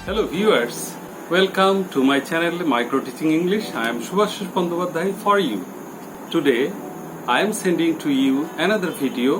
Hello viewers, welcome to my channel Micro Teaching English. I am Subhashish Bandyopadhyay for you. Today I am sending to you another video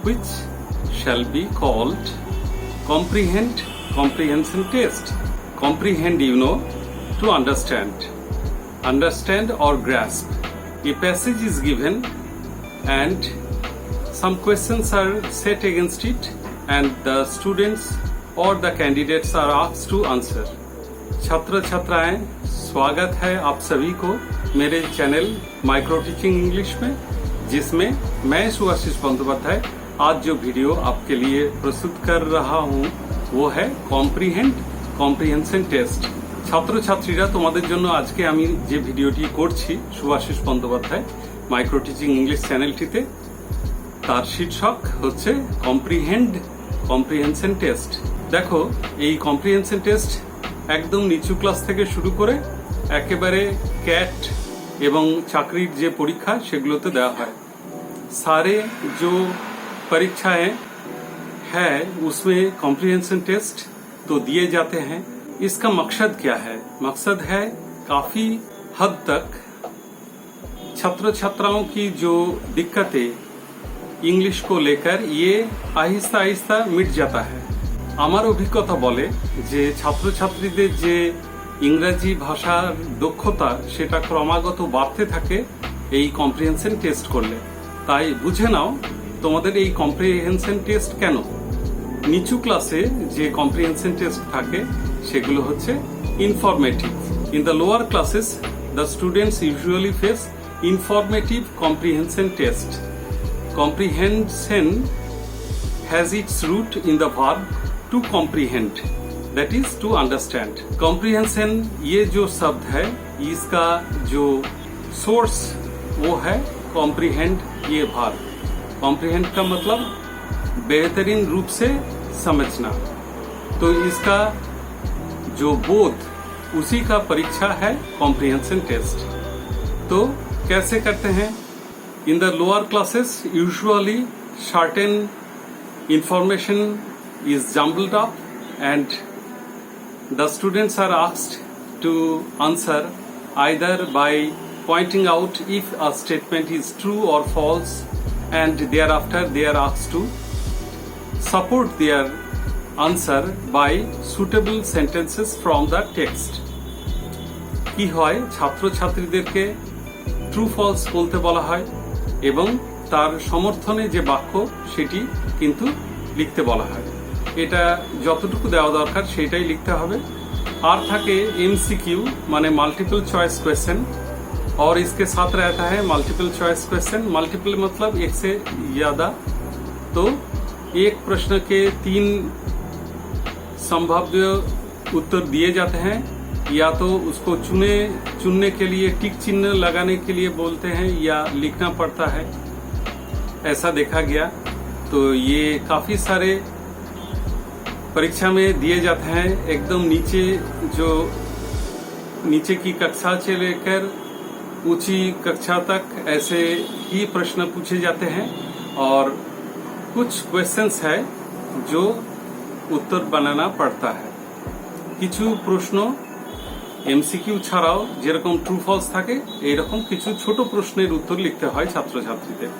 which shall be called Comprehend Comprehension Test. Comprehend, you know, to understand. Understand or grasp. A passage is given and some questions are set against it and the students or the candidates are asked to answer. छात्र छात्राएं, स्वागत है आप सभी को मेरे channel micro teaching English में, जिसमें मैं सुभाषिष बंदोपाध्याय आज जो वीडियो आपके लिए प्रस्तुत कर रहा हूं वो है कॉम्प्रिहेंड कॉम्प्रिहेंशन टेस्ट। ছাত্র ছাত্রীরা, তোমাদের জন্য আজকে আমি যে ভিডিওটি করছি সুভাষিষ বন্দ্যোপাধ্যায় মাইক্রো টিচিং ইংলিশ চ্যানেলটিতে, তার শীর্ষক হচ্ছে কম্প্রিহেন্ড কম্প্রিহেনশন টেস্ট। দেখো, এই কম্প্রিহেনশন টেস্ট একদম নিচু ক্লাস থেকে শুরু করে একেবারে ক্যাট এবং চাকরির যে পরীক্ষা সেগুলোতে দেওয়া হয়। सारे जो परीक्षाएं है उसमें कॉम्प्रिहेंशन टेस्ट तो दिए जाते हैं। इसका मकसद क्या है? मकसद है काफी हद तक छात्र छात्राओं की जो दिक्कतें इंग्लिश को लेकर ये आहिस्ता आहिस्ता मिट जाता है। আমার অভিজ্ঞতা বলে যে ছাত্রছাত্রীদের যে ইংরেজি ভাষার দক্ষতা সেটা ক্রমাগত বাড়তে থাকে এই কম্প্রিহেনশন টেস্ট করলে। তাই বুঝে নাও তোমাদের এই কম্প্রিহেনশন টেস্ট কেন। নিচু ক্লাসে যে কম্প্রিহেনশন টেস্ট থাকে সেগুলো হচ্ছে informative. In the lower classes the students usually face informative comprehension test. Comprehension has its root in the verb to comprehend, that is to understand. Comprehension ये जो शब्द है इसका जो सोर्स वो है comprehend ये verb। comprehend का मतलब बेहतरीन रूप से समझना, तो इसका जो बोध उसी का परीक्षा है comprehension test। तो कैसे करते हैं? In the lower classes, usually certain information is jumbled up and the students are asked to answer either by pointing out if a statement is true or false, and thereafter they are asked to support their answer by suitable sentences from the text। কি হয়, ছাত্র ছাত্রীদেরকে true false বলতে বলা হয় এবং তার সমর্থনে যে বাক্য সেটি কিন্তু লিখতে বলা হয়। এটা যতটুকু দেওয়া দরকার সেটাই লিখতে হবে। আর থাকে एमसीक्यू माने मल्टीपल चॉइस क्वेश्चन, और इसके साथ रहता है मल्टीपल चॉइस क्वेश्चन। मल्टीपल मतलब एक से ज्यादा, तो एक प्रश्न के 3 संभाव्य उत्तर दिए जाते हैं, या तो उसको चुनने के लिए टिक चिन्ह लगाने के लिए बोलते हैं या लिखना पड़ता है, ऐसा देखा गया। तो ये काफी सारे परीक्षा में दिए जाते हैं। एकदम नीचे की कक्षा से लेकर ऊंची कक्षा तक ऐसे ही प्रश्न पूछे जाते हैं, और कुछ क्वेश्चंस है जो उत्तर बनाना पड़ता है। কিছু প্রশ্ন এমসিকিউ ছাড়াও যেরকম ট্রু ফলস থাকে এইরকম কিছু ছোট প্রশ্নের উত্তর লিখতে হয় ছাত্রছাত্রীদের।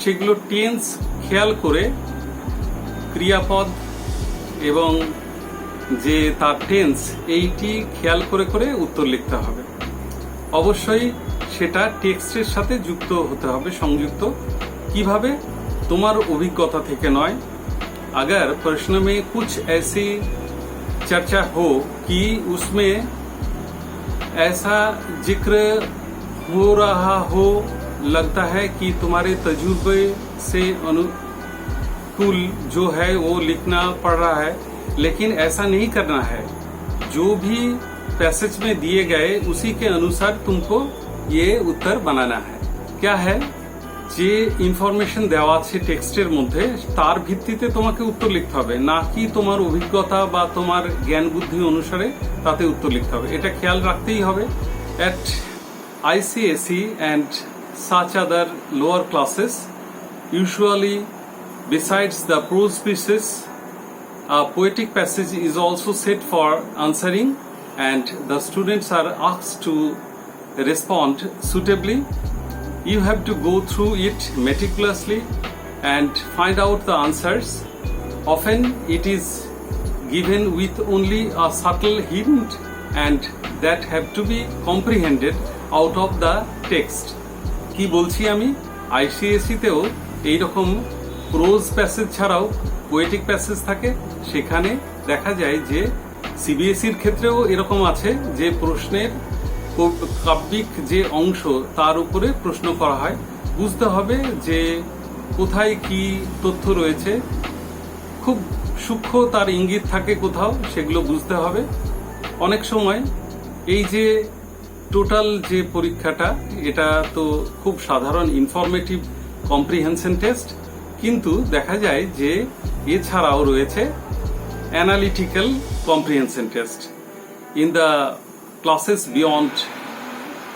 সেগুলো টেন্স খেয়াল করে, ক্রিয়াপদ এবং যে তার টেন্স এইটি খেয়াল করে করে উত্তর লিখতে হবে। অবশ্যই সেটা টেক্সটের সাথে যুক্ত হতে হবে, সংযুক্ত। কিভাবে? তোমার অভিজ্ঞতা থেকে নয়। अगर प्रश्न में कुछ ऐसी चर्चा हो कि उसमें ऐसा जिक्र हो रहा हो, लगता है कि तुम्हारे तजुर्बे से अनुकूल जो है वो लिखना पड़ रहा है, लेकिन ऐसा नहीं करना है। जो भी पैसेज में दिए गए उसी के अनुसार तुमको ये उत्तर बनाना है। क्या है, যে ইনফরমেশন দেওয়া আছে টেক্সটের মধ্যে তার ভিত্তিতে তোমাকে উত্তর লিখতে হবে, না কি তোমার অভিজ্ঞতা বা তোমার জ্ঞান বুদ্ধি অনুসারে তাতে উত্তর লিখতে হবে। এটা খেয়াল রাখতেই হবে। এট ICSE and such other lower classes, usually besides the prose pieces a poetic passage is also set for answering, and the students are asked to respond suitably. You have to go through it meticulously and find out the answers. Often it is given with only a subtle hint, and that have to be comprehended out of the text. কি বলছি আমি, ICSE তেও এইরকম pros passage ছাড়াও poetic passage থাকে। সেখানে দেখা যায় যে সিবিএসইর ক্ষেত্রেও এরকম আছে যে প্রশ্নের কাব্যিক যে অংশ তার উপরে প্রশ্ন করা হয়। বুঝতে হবে যে কোথায় কি তথ্য রয়েছে, খুব সূক্ষ্ম তার ইঙ্গিত থাকে কোথাও, সেগুলো বুঝতে হবে। অনেক সময় এই যে টোটাল যে পরীক্ষাটা, এটা তো খুব সাধারণ ইনফরমেটিভ কম্প্রিহেনশন টেস্ট, কিন্তু দেখা যায় যে এছাড়াও রয়েছে analytical comprehension test. In the classes beyond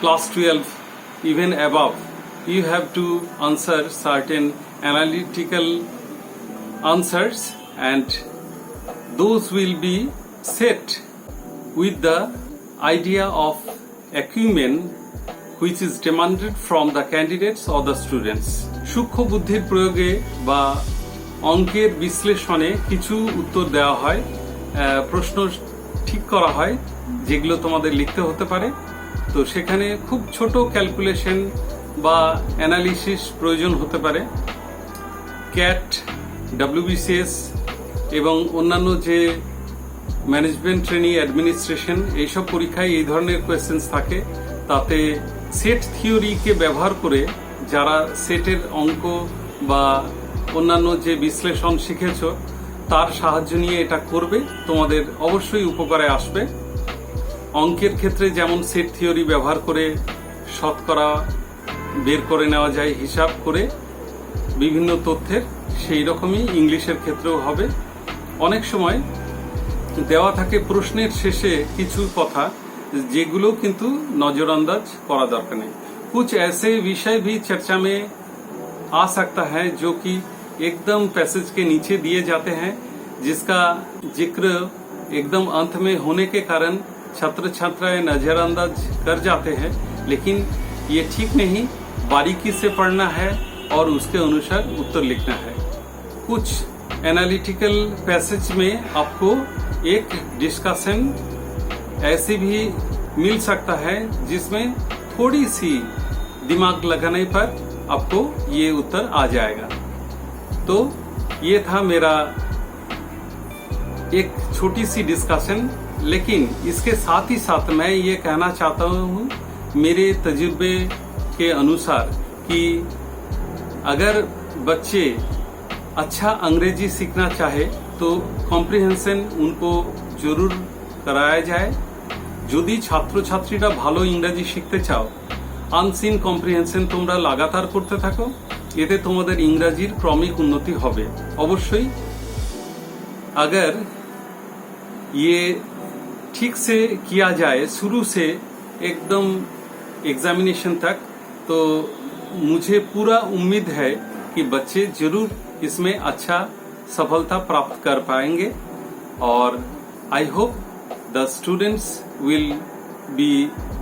class 12, even above, you have to answer certain analytical answers, and those will be set with the idea of acumen which is demanded from the candidates or the students. সূক্ষ্ম বুদ্ধির প্রয়োগে বা অঙ্কের বিশ্লেষণে কিছু উত্তর দেওয়া হয়, প্রশ্ন ঠিক করা হয় যেগুলো তোমাদের লিখতে হতে পারে। তো সেখানে খুব ছোট ক্যালকুলেশন বা অ্যানালিসিস প্রয়োজন হতে পারে। ক্যাট, ডব্লিউবিসিএস এবং অন্যান্য যে ম্যানেজমেন্ট ট্রেনিং, অ্যাডমিনিস্ট্রেশন, এইসব পরীক্ষায় এই ধরনের কোয়েশ্চেন্স থাকে। তাতে সেট থিওরিকে ব্যবহার করে যারা সেটের অঙ্ক বা অন্যান্য যে বিশ্লেষণ শিখেছ তার সাহায্য নিয়ে এটা করবে, তোমাদের অবশ্যই উপকারে আসবে। অঙ্কের ক্ষেত্রে যেমন সেট থিওরি ব্যবহার করে শতকরা বের করে নেওয়া যায় হিসাব করে বিভিন্ন তথ্যের, সেই রকমই ইংলিশের ক্ষেত্রেও হবে। অনেক সময় দেওয়া থাকে প্রশ্নের শেষে কিছু কথা যেগুলো কিন্তু নজরআন্দাজ করা দরকার নেই। कुछ ऐसे विषय भी चर्चा में आ सकता है जो कि एकदम पैसेज के नीचे दिए जाते हैं, जिसका जिक्र एकदम अंत में होने के कारण छात्र छात्राएं नजरअंदाज कर जाते हैं। लेकिन ये ठीक नहीं, बारीकी से पढ़ना है और उसके अनुसार उत्तर लिखना है। कुछ एनालिटिकल पैसेज में आपको एक डिस्कशन ऐसी भी मिल सकता है जिसमें थोड़ी सी दिमाग लगाने पर आपको ये उत्तर आ जाएगा। तो ये था मेरा एक छोटी सी डिस्कशन, लेकिन इसके साथ ही साथ मैं ये कहना चाहता हूँ मेरे तजुर्बे के अनुसार कि अगर बच्चे अच्छा अंग्रेजी सीखना चाहे तो कॉम्प्रिहेंशन उनको जरूर कराया जाए। যদি ছাত্রছাত্রীরা ভালো ইংরেজি শিখতে চাও, আনসিন কম্প্রিহেনশন তোমরা লাগাতার করতে থাকো, এতে তোমাদের ইংরেজির ক্রমিক উন্নতি হবে অবশ্যই। अगर ये ठीक से किया जाए शुरू से एकदम एग्जामिनेशन तक, तो मुझे पूरा उम्मीद है कि बच्चे जरूर इसमें अच्छा सफलता प्राप्त कर पाएंगे। और I hope the students will be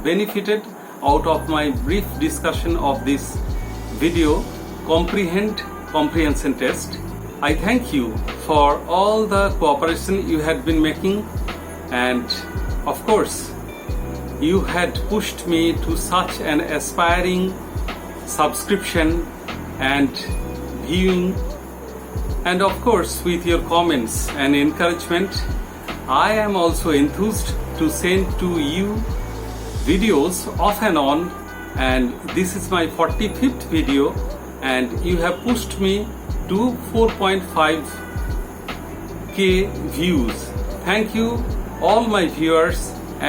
benefited out of my brief discussion of this video, comprehension test. I thank you for all the cooperation you had been making, and of course you had pushed me to such an aspiring subscription and viewing, and of course with your comments and encouragement I am also enthused to send to you videos off and on, and this is my 45th video and you have pushed me to 4.5k views. Thank you all my viewers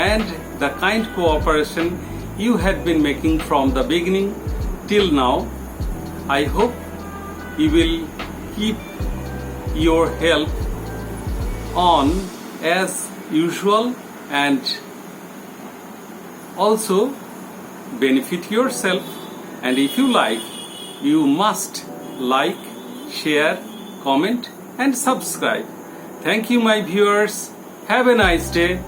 and the kind cooperation you had been making from the beginning till now. I hope you will keep your help on as usual and also benefit yourself, and if you like, you must like, share, comment and subscribe. Thank you, my viewers. Have a nice day.